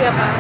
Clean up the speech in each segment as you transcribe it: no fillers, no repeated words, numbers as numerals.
ya Pak.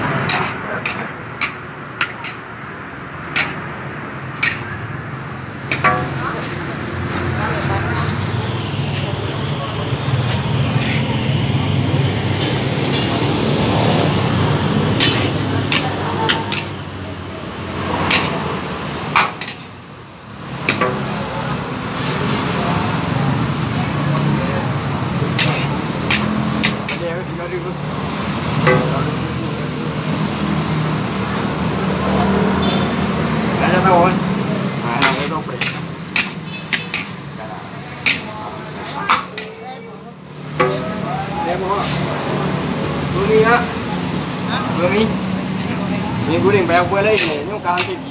Ni guling bayar buat lain ni. Ni bukan hantar gigi.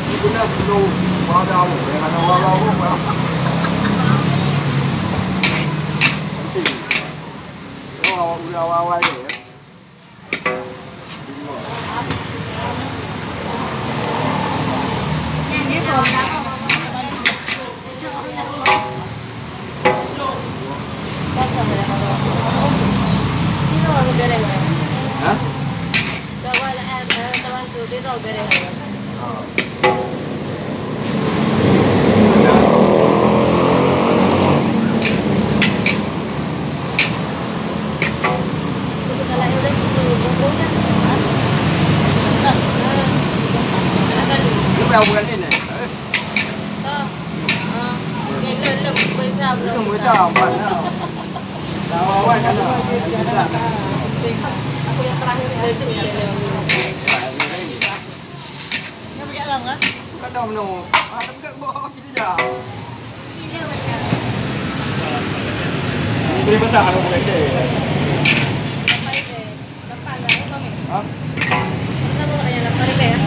Ni guna dulu. Bawa dah awak. Yang ada awak awak. Nanti. Awak udah awal ni. Ni tu. Hah? Kawan teman tu dia tahu bereng. Lu bayar bukan ni. Itu mudah mana? Awal kan aku yang terakhir itu ya. Yang punya lang ah? Bukan dah menu. Ada dekat bawah kita je. Beri besar kalau boleh ke. Lepas lah itu ni. Hah? Kita mau ayam lepas ni ya.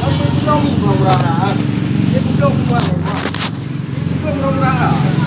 Aku belum murah-murah. Dia belum murah. Dia belum murah.